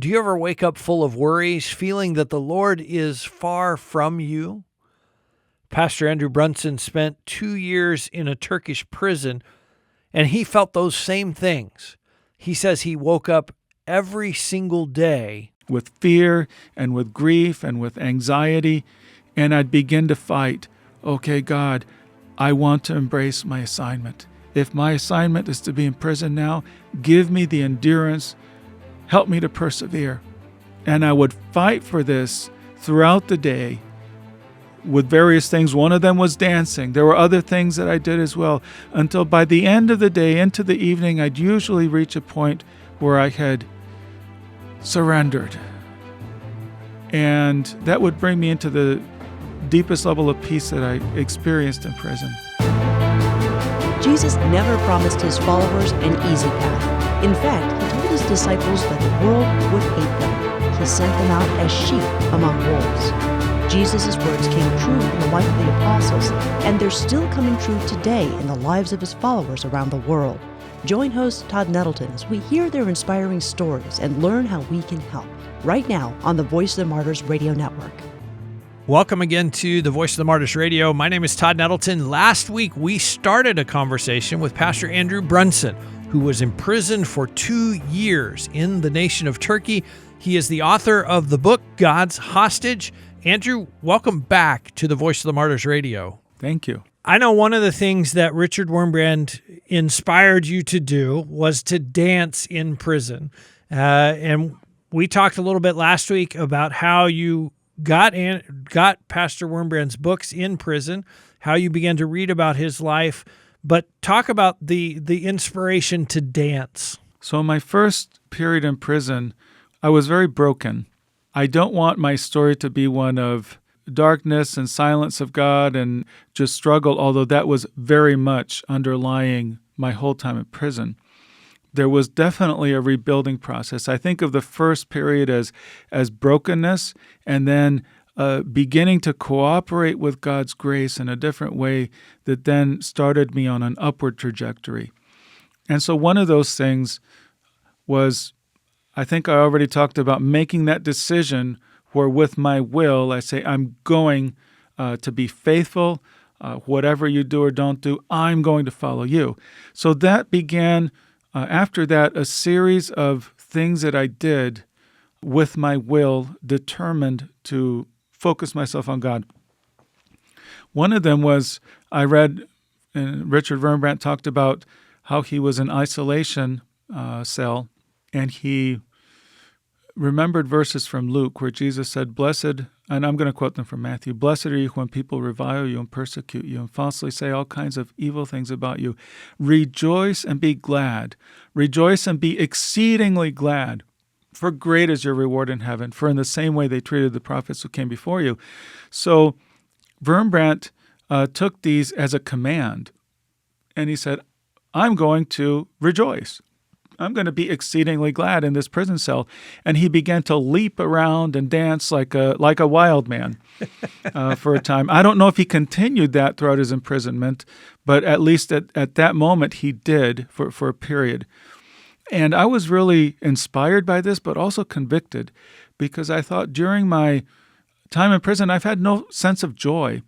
Do you ever wake up full of worries, feeling that the Lord is far from you? Pastor Andrew Brunson spent 2 years in a Turkish prison, and he felt those same things. He says he woke up every single day with fear and with grief and with anxiety, and I'd begin to fight. Okay, God, I want to embrace my assignment. If my assignment is to be in prison now, give me the endurance. Help me to persevere. And I would fight for this throughout the day with various things. One of them was dancing. There were other things that I did as well, until by the end of the day, into the evening, I'd usually reach a point where I had surrendered. And that would bring me into the deepest level of peace that I experienced in prison. Jesus never promised his followers an easy path. In fact, he told his disciples that the world would hate them. He sent them out as sheep among wolves. Jesus' words came true in the life of the apostles, and they're still coming true today in the lives of his followers around the world. Join host Todd Nettleton as we hear their inspiring stories and learn how we can help. Right now on the Voice of the Martyrs Radio Network. Welcome again to the Voice of the Martyrs Radio. My name is Todd Nettleton. Last week, we started a conversation with Pastor Andrew Brunson, who was imprisoned for 2 years in the nation of Turkey. He is the author of the book, God's Hostage. Andrew, welcome back to the Voice of the Martyrs Radio. Thank you. I know one of the things that Richard Wurmbrand inspired you to do was to dance in prison. And we talked a little bit last week about how you got Pastor Wurmbrand's books in prison, how you began to read about his life, but talk about the inspiration to dance. So in my first period in prison, I was very broken. I don't want my story to be one of darkness and silence of God and just struggle, although that was very much underlying my whole time in prison. There was definitely a rebuilding process. I think of the first period as brokenness, and then beginning to cooperate with God's grace in a different way that then started me on an upward trajectory. And so one of those things was, I think I already talked about making that decision where with my will, I say, I'm going to be faithful. Whatever you do or don't do, I'm going to follow you. So that began, after that, a series of things that I did with my will, determined to focus myself on God. One of them was, I read, and Richard Wurmbrand talked about how he was in isolation cell, and he remembered verses from Luke where Jesus said, "Blessed," and I'm going to quote them from Matthew, "Blessed are you when people revile you and persecute you and falsely say all kinds of evil things about you. Rejoice and be glad. Rejoice and be exceedingly glad. For great is your reward in heaven, for in the same way they treated the prophets who came before you." So Wurmbrand took these as a command, and he said, I'm going to rejoice. I'm going to be exceedingly glad in this prison cell. And he began to leap around and dance like a wild man for a time. I don't know if he continued that throughout his imprisonment, but at least at that moment he did for a period. And I was really inspired by this, but also convicted, because I thought during my time in prison, I've had no sense of joy.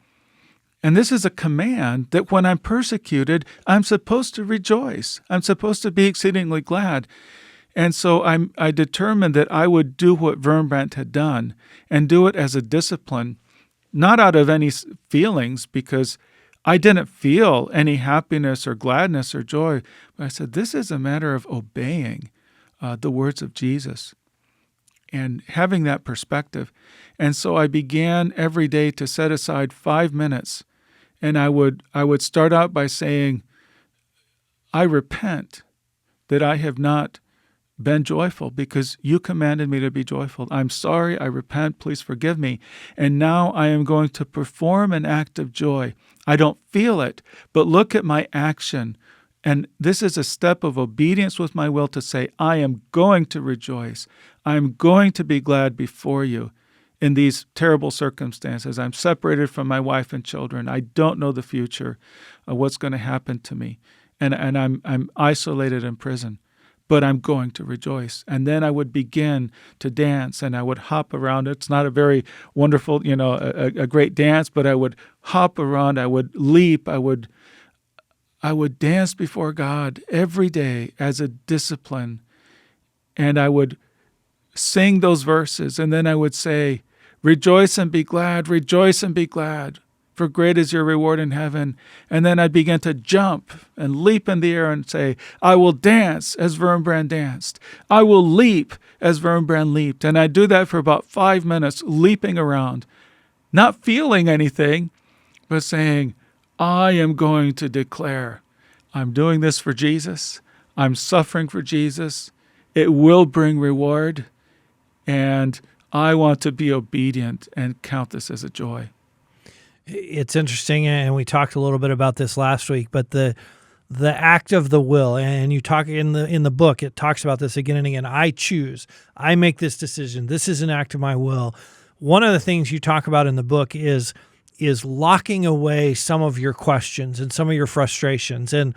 And this is a command that when I'm persecuted, I'm supposed to rejoice. I'm supposed to be exceedingly glad. And so I determined that I would do what Wurmbrand had done and do it as a discipline, not out of any feelings, because I didn't feel any happiness or gladness or joy. But I said, this is a matter of obeying the words of Jesus and having that perspective. And so I began every day to set aside 5 minutes. And I would start out by saying, I repent that I have not been joyful because you commanded me to be joyful. I'm sorry, I repent, please forgive me. And now I am going to perform an act of joy. I don't feel it, but look at my action. And this is a step of obedience with my will to say, I am going to rejoice. I am going to be glad before you. In these terrible circumstances, I'm separated from my wife and children. I don't know the future, what's going to happen to me, and I'm isolated in prison. but I'm going to rejoice. And then I would begin to dance, and I would hop around. It's not a very wonderful, a great dance, but I would hop around, I would leap, I would dance before God every day as a discipline, and I would sing those verses, and then I would say, rejoice and be glad, for great is your reward in heaven. And then I'd begin to jump and leap in the air and say, I will dance as Wurmbrand danced. I will leap as Wurmbrand leaped. And I'd do that for about 5 minutes, leaping around, not feeling anything, but saying, I am going to declare, I'm doing this for Jesus. I'm suffering for Jesus. It will bring reward. And I want to be obedient and count this as a joy. It's interesting, and we talked a little bit about this last week, but the act of the will, and you talk in the book, it talks about this again and again. I choose. I make this decision. This is an act of my will. One of the things you talk about in the book is locking away some of your questions and some of your frustrations. And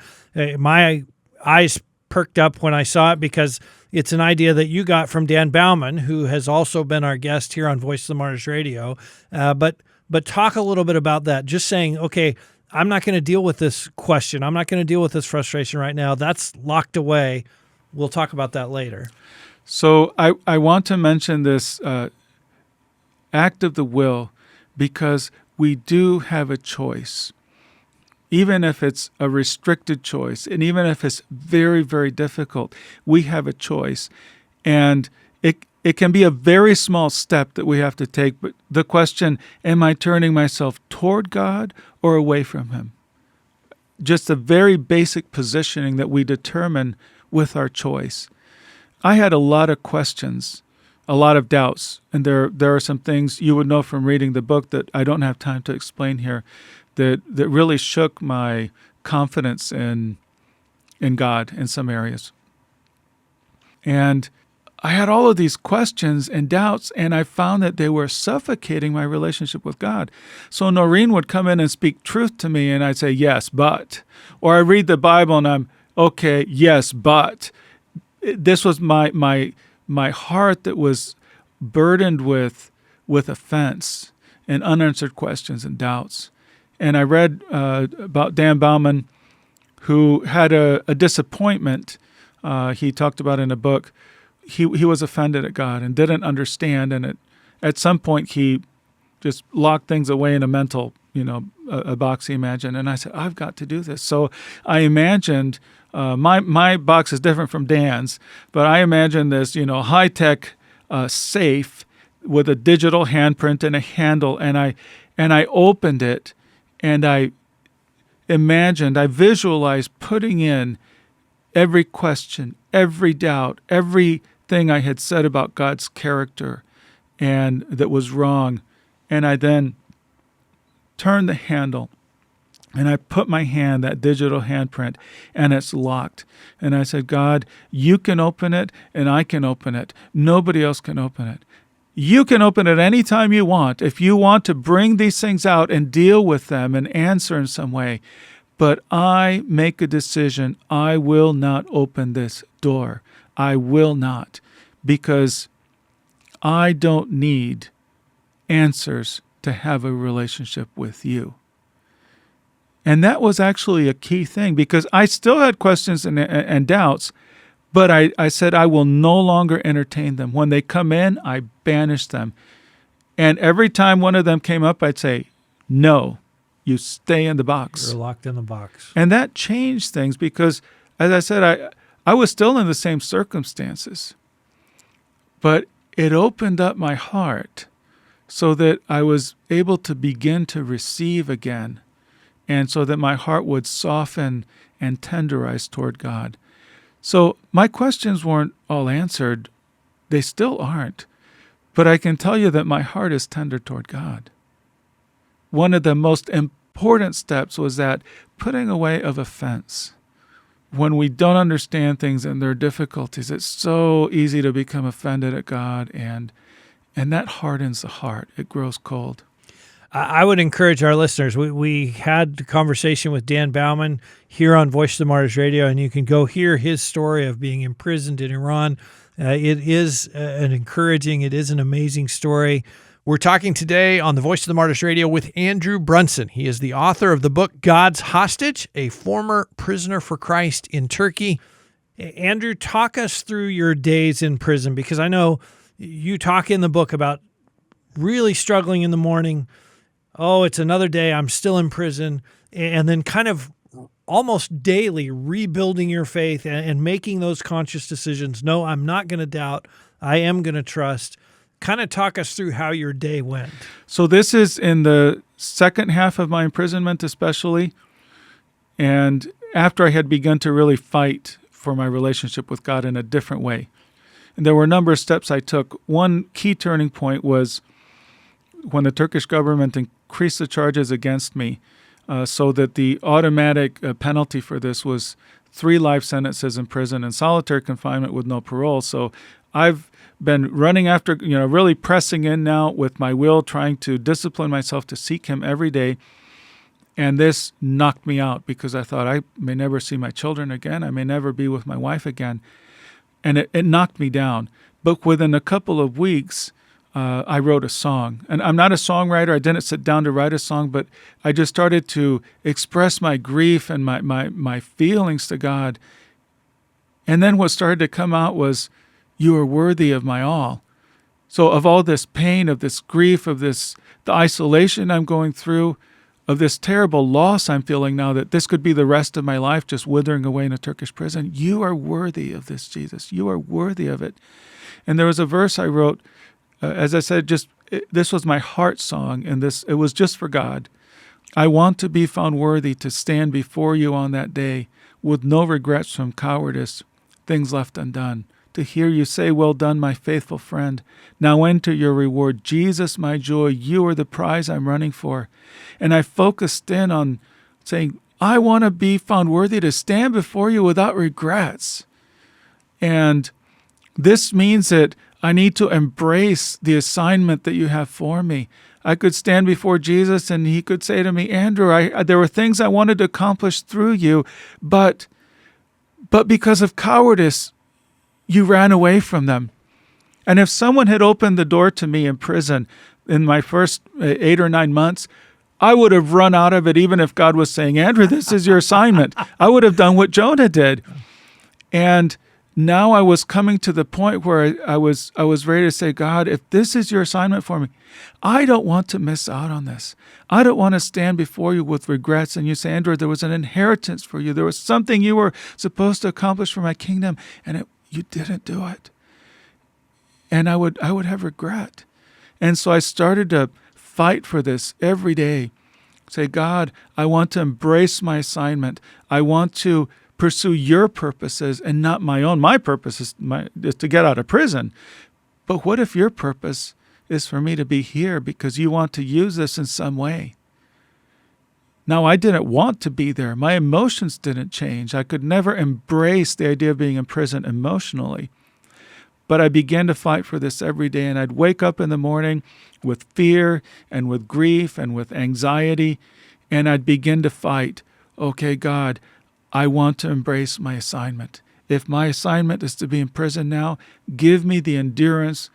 my eyes perked up when I saw it, because it's an idea that you got from Dan Baumann, who has also been our guest here on Voice of the Martyrs Radio. But talk a little bit about that. Just saying, okay, I'm not going to deal with this question. I'm not going to deal with this frustration right now. That's locked away. We'll talk about that later. So I want to mention this act of the will, because we do have a choice. Even if it's a restricted choice, and even if it's very, very difficult, we have a choice. And it can be a very small step that we have to take, but the question, am I turning myself toward God or away from Him? Just a very basic positioning that we determine with our choice. I had a lot of questions, a lot of doubts, and there are some things you would know from reading the book that I don't have time to explain here, that really shook my confidence in God in some areas. And I had all of these questions and doubts, and I found that they were suffocating my relationship with God. So Noreen would come in and speak truth to me, and I'd say, yes, but. Or I read the Bible, and I'm, okay, yes, but. This was my heart that was burdened with offense and unanswered questions and doubts. And I read about Dan Baumann, who had a disappointment. He talked about in a book. He was offended at God and didn't understand, and at some point he just locked things away in a mental, a box he imagined. And I said, I've got to do this. So I imagined, my box is different from Dan's, but I imagined this, high-tech safe with a digital handprint and a handle, and I opened it, and I visualized putting in every question, every doubt, everything I had said about God's character and that was wrong. And I then turned the handle, and I put my hand, that digital handprint, and it's locked. And I said, God, you can open it, and I can open it. Nobody else can open it. You can open it anytime you want, if you want to bring these things out and deal with them and answer in some way. But I make a decision. I will not open this door. I will not, because I don't need answers to have a relationship with you. And that was actually a key thing, because I still had questions and doubts, but I said I will no longer entertain them. When they come in, I banish them. And every time one of them came up, I'd say, no, you stay in the box. You're locked in the box. And that changed things, because, as I said, I was still in the same circumstances. But it opened up my heart so that I was able to begin to receive again, and so that my heart would soften and tenderize toward God. So my questions weren't all answered. They still aren't. But I can tell you that my heart is tender toward God. One of the most important steps was that putting away of offense. When we don't understand things and there are difficulties, it's so easy to become offended at God, and that hardens the heart. It grows cold. I would encourage our listeners. We had a conversation with Dan Baumann here on Voice of the Martyrs Radio, and you can go hear his story of being imprisoned in Iran. It is it is an amazing story. We're talking today on the Voice of the Martyrs Radio with Andrew Brunson. He is the author of the book God's Hostage, a former prisoner for Christ in Turkey. Andrew, talk us through your days in prison, because I know you talk in the book about really struggling in the morning. Oh, it's another day, I'm still in prison, and then kind of almost daily rebuilding your faith and making those conscious decisions. No, I'm not going to doubt. I am going to trust. Kind of talk us through how your day went. So this is in the second half of my imprisonment especially, and after I had begun to really fight for my relationship with God in a different way. And there were a number of steps I took. One key turning point was when the Turkish government increased the charges against me, so that the automatic penalty for this was 3 life sentences in prison and solitary confinement with no parole. So I've been running after, really pressing in now with my will, trying to discipline myself to seek Him every day. And this knocked me out because I thought I may never see my children again. I may never be with my wife again. And it knocked me down. But within a couple of weeks, I wrote a song. And I'm not a songwriter. I didn't sit down to write a song, but I just started to express my grief and my feelings to God. And then what started to come out was, "You are worthy of my all." So of all this pain, of this grief, of the isolation I'm going through, of this terrible loss I'm feeling now, that this could be the rest of my life just withering away in a Turkish prison, you are worthy of this, Jesus. You are worthy of it. And there was a verse I wrote, as I said, this was my heart song, and it was just for God. I want to be found worthy to stand before you on that day with no regrets from cowardice, things left undone. To hear you say, "Well done, my faithful friend. Now enter your reward. Jesus, my joy, you are the prize I'm running for." And I focused in on saying, I want to be found worthy to stand before you without regrets. And this means that I need to embrace the assignment that you have for me. I could stand before Jesus and He could say to me, "Andrew, there were things I wanted to accomplish through you, but because of cowardice, you ran away from them." And if someone had opened the door to me in prison in my first 8 or 9 months, I would have run out of it, even if God was saying, "Andrew, this is your assignment." I would have done what Jonah did. And now I was coming to the point where I was ready to say, "God, if this is your assignment for me, I don't want to miss out on this. I don't want to stand before you with regrets." And you say, "Andrew, there was an inheritance for you. There was something you were supposed to accomplish for my kingdom, and you didn't do it." And I would have regret. And so I started to fight for this every day. Say, "God, I want to embrace my assignment. I want to pursue your purposes and not my own. My purpose is to get out of prison. But what if your purpose is for me to be here because you want to use this in some way?" Now, I didn't want to be there. My emotions didn't change. I could never embrace the idea of being in prison emotionally. But I began to fight for this every day, and I'd wake up in the morning with fear and with grief and with anxiety, and I'd begin to fight. "Okay, God, I want to embrace my assignment. If my assignment is to be in prison now, give me the endurance.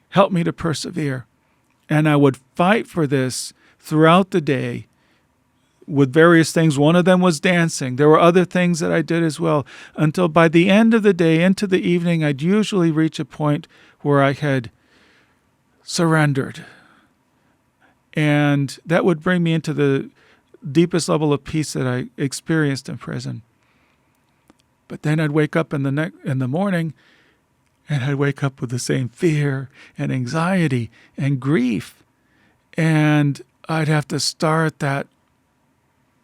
Help me to persevere." And I would fight for this throughout the day with various things. One of them was dancing. There were other things that I did as well, until by the end of the day, into the evening, I'd usually reach a point where I had surrendered. And that would bring me into the deepest level of peace that I experienced in prison. But then I'd wake up in the morning, and I'd wake up with the same fear and anxiety and grief. And I'd have to start that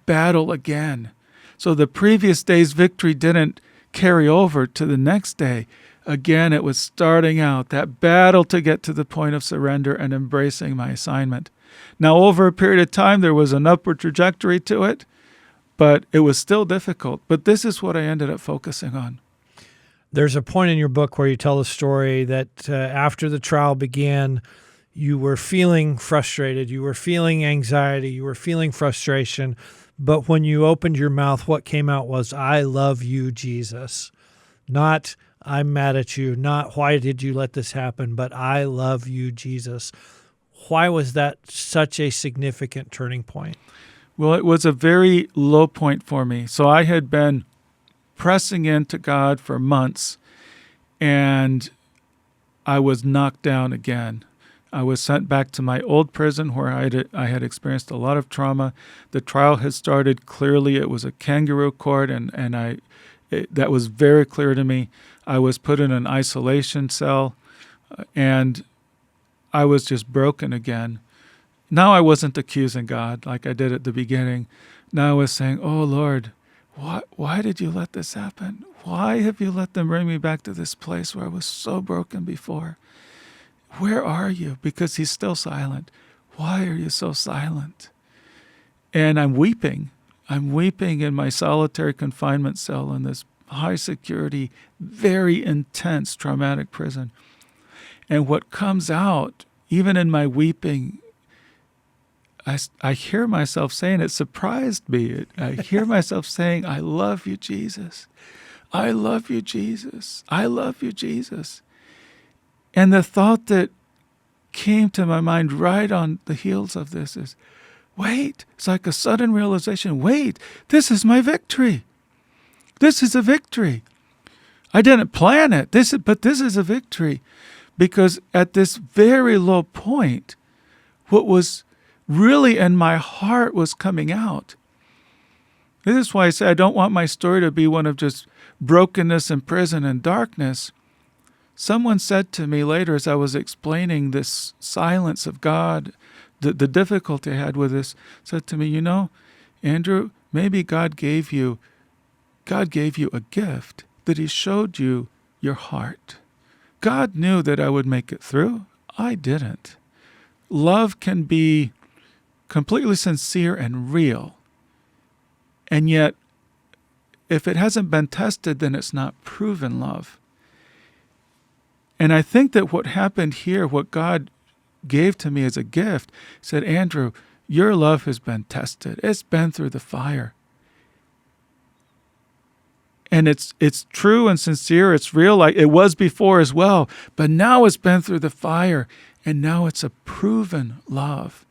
battle again. So the previous day's victory didn't carry over to the next day. Again, it was starting out, that battle to get to the point of surrender and embracing my assignment. Now, over a period of time, there was an upward trajectory to it, but it was still difficult. But this is what I ended up focusing on. There's a point in your book where you tell the story that after the trial began, you were feeling frustrated, you were feeling anxiety, you were feeling frustration, but when you opened your mouth, what came out was, I love you, Jesus. Not, I'm mad at you, not, why did you let this happen, but I love you, Jesus. Why was that such a significant turning point? Well, it was a very low point for me. So I had been pressing into God for months, and I was knocked down again. I was sent back to my old prison where I had experienced a lot of trauma. The trial had started. Clearly, it was a kangaroo court, and that was very clear to me. I was put in an isolation cell, and I was just broken again. Now I wasn't accusing God like I did at the beginning. Now I was saying, oh, Lord, why did you let this happen? Why have you let them bring me back to this place where I was so broken before? Where are you? Because he's still silent. Why are you so silent? And I'm weeping. I'm weeping in my solitary confinement cell in this high security, very intense, traumatic prison. And what comes out, even in my weeping, I hear myself saying, it surprised me. I hear myself saying, I love you, Jesus. I love you, Jesus. I love you, Jesus. And the thought that came to my mind right on the heels of this is, wait, it's like a sudden realization, wait, this is my victory. This is a victory. I didn't plan it, but this is a victory. Because at this very low point, what was really in my heart was coming out. This is why I say I don't want my story to be one of just brokenness and prison and darkness. Someone said to me later as I was explaining this silence of God, the difficulty I had with this, said to me, Andrew, maybe God gave you a gift, that he showed you your heart. God knew that I would make it through. I didn't. Love can be completely sincere and real. And yet, if it hasn't been tested, then it's not proven love. And I think that what happened here, what God gave to me as a gift, said, Andrew, your love has been tested. It's been through the fire. And it's true and sincere. It's real like it was before as well. But now it's been through the fire. And now it's a proven love.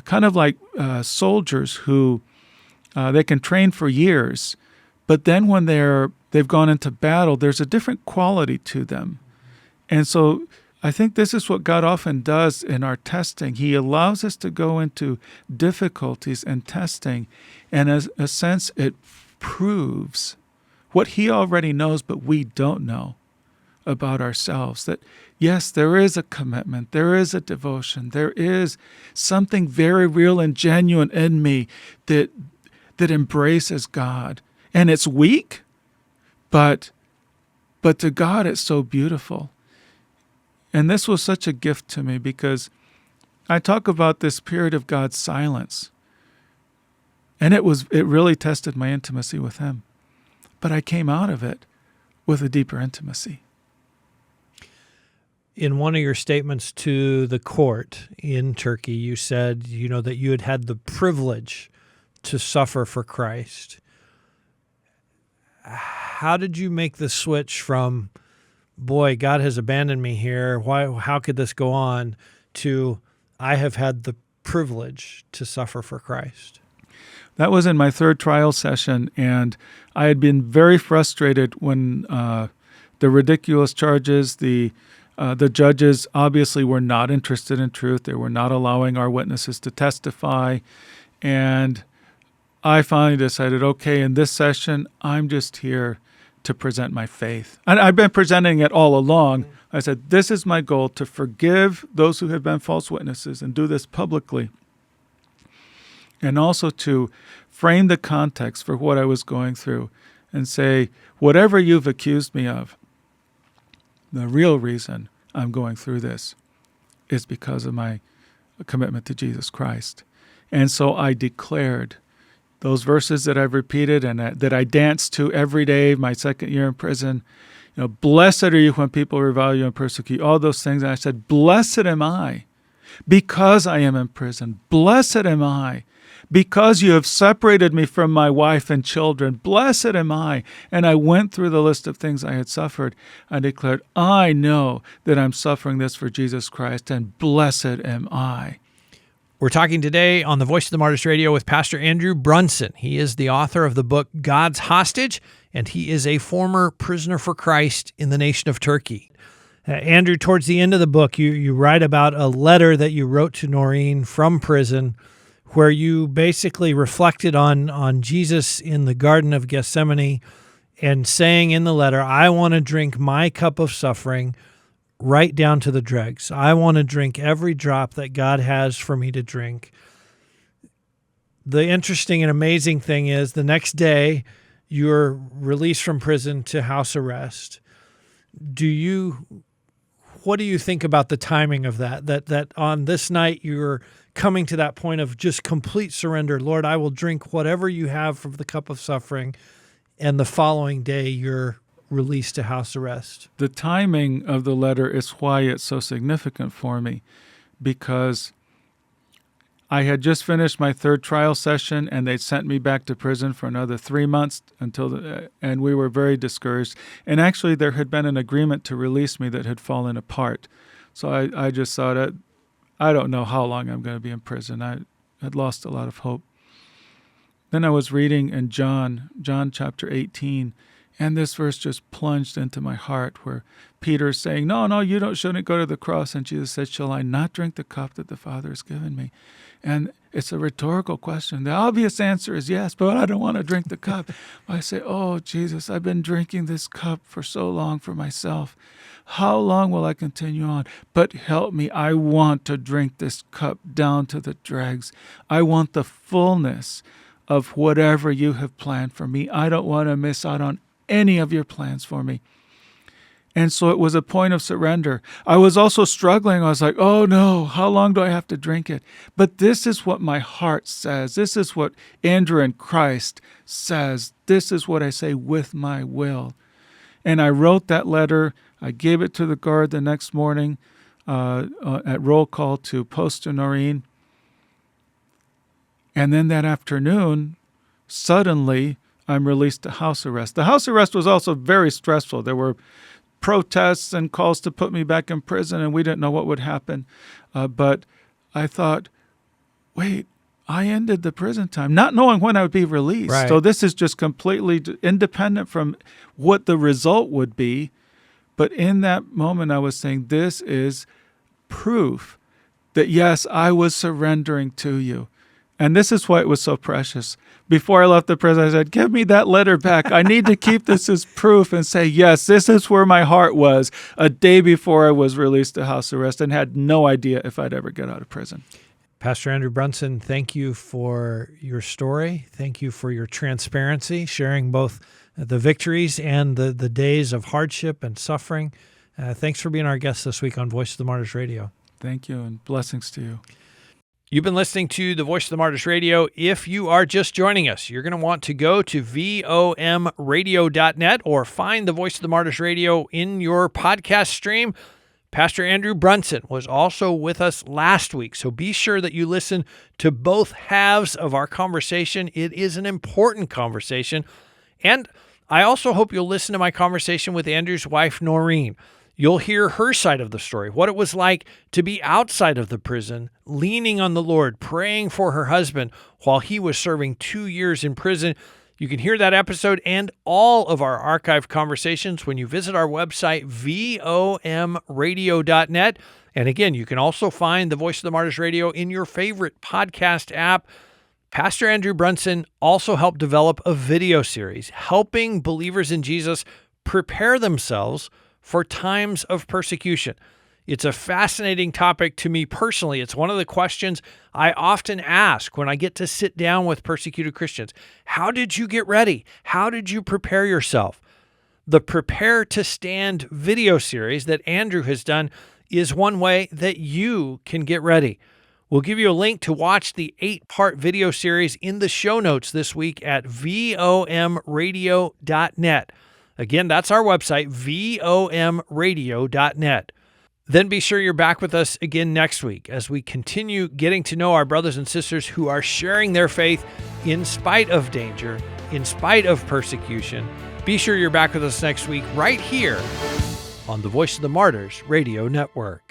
Kind of like soldiers who they can train for years. But then when they've gone into battle, there's a different quality to them. And so I think this is what God often does in our testing. He allows us to go into difficulties and testing. And as a sense, it proves what he already knows, but we don't know about ourselves. That, yes, there is a commitment, there is a devotion, there is something very real and genuine in me that embraces God. And it's weak, but to God it's so beautiful. And this was such a gift to me because I talk about this period of God's silence. And it really tested my intimacy with him. But I came out of it with a deeper intimacy. In one of your statements to the court in Turkey, you said, that you had the privilege to suffer for Christ. How did you make the switch from, boy, God has abandoned me here, how could this go on, to I have had the privilege to suffer for Christ? That was in my third trial session, and I had been very frustrated when the ridiculous charges, the judges obviously were not interested in truth. They were not allowing our witnesses to testify. And I finally decided, okay, in this session, I'm just here to present my faith. And I've been presenting it all along. I said, this is my goal, to forgive those who have been false witnesses and do this publicly. And also to frame the context for what I was going through and say, whatever you've accused me of, the real reason I'm going through this is because of my commitment to Jesus Christ. And so I declared those verses that I've repeated and that I danced to every day, my second year in prison. blessed are you when people revile you and persecute you, all those things. And I said, blessed am I because I am in prison. Blessed am I because you have separated me from my wife and children. Blessed am I. And I went through the list of things I had suffered. I declared, I know that I'm suffering this for Jesus Christ, and blessed am I. We're talking today on the Voice of the Martyrs Radio with Pastor Andrew Brunson. He is the author of the book God's Hostage, and he is a former prisoner for Christ in the nation of Turkey. Andrew, towards the end of the book, you write about a letter that you wrote to Noreen from prison, where you basically reflected on Jesus in the Garden of Gethsemane and saying in the letter, I want to drink my cup of suffering right down to the dregs. I want to drink every drop that God has for me to drink. The interesting and amazing thing is the next day you're released from prison to house arrest. What do you think about the timing of that? That on this night you're coming to that point of just complete surrender. Lord, I will drink whatever you have from the cup of suffering. And the following day you're released to house arrest. The timing of the letter is why it's so significant for me, because I had just finished my third trial session, and they sent me back to prison for another 3 months and we were very discouraged. And actually, there had been an agreement to release me that had fallen apart. So I just thought, I don't know how long I'm going to be in prison. I had lost a lot of hope. Then I was reading in John chapter 18, and this verse just plunged into my heart, where Peter's saying, no, you shouldn't go to the cross. And Jesus said, shall I not drink the cup that the Father has given me? And it's a rhetorical question. The obvious answer is yes, but I don't want to drink the cup. I say, oh, Jesus, I've been drinking this cup for so long for myself. How long will I continue on? But help me. I want to drink this cup down to the dregs. I want the fullness of whatever you have planned for me. I don't want to miss out on any of your plans for me. And so it was a point of surrender. I was also struggling. I was like, oh no, how long do I have to drink it? But this is what my heart says. This is what Andrew in Christ says. This is what I say with my will. And I wrote that letter. I gave it to the guard the next morning at roll call to post to Noreen. And then that afternoon, suddenly, I'm released to house arrest. The house arrest was also very stressful. There were protests and calls to put me back in prison, and we didn't know what would happen. But I thought, wait, I ended the prison time, not knowing when I would be released. Right. So this is just completely independent from what the result would be. But in that moment, I was saying, this is proof that, yes, I was surrendering to you. And this is why it was so precious. Before I left the prison, I said, give me that letter back. I need to keep this as proof and say, yes, this is where my heart was a day before I was released to house arrest and had no idea if I'd ever get out of prison. Pastor Andrew Brunson, thank you for your story. Thank you for your transparency, sharing both the victories and the days of hardship and suffering. Thanks for being our guest this week on Voice of the Martyrs Radio. Thank you, and blessings to you. You've been listening to the Voice of the Martyrs Radio. If you are just joining us, you're going to want to go to VOMradio.net or find the Voice of the Martyrs Radio in your podcast stream. Pastor Andrew Brunson was also with us last week, so be sure that you listen to both halves of our conversation. It is an important conversation. And I also hope you'll listen to my conversation with Andrew's wife, Noreen. You'll hear her side of the story, what it was like to be outside of the prison, leaning on the Lord, praying for her husband while he was serving 2 years in prison. You can hear that episode and all of our archived conversations when you visit our website, VOMradio.net. And again, you can also find the Voice of the Martyrs Radio in your favorite podcast app. Pastor Andrew Brunson also helped develop a video series helping believers in Jesus prepare themselves for times of persecution. It's a fascinating topic to me personally. It's one of the questions I often ask when I get to sit down with persecuted Christians. How did you get ready? How did you prepare yourself? The Prepare to Stand video series that Andrew has done is one way that you can get ready. We'll give you a link to watch the 8-part video series in the show notes this week at VOMradio.net. Again, that's our website, vomradio.net. Then be sure you're back with us again next week as we continue getting to know our brothers and sisters who are sharing their faith in spite of danger, in spite of persecution. Be sure you're back with us next week right here on the Voice of the Martyrs Radio Network.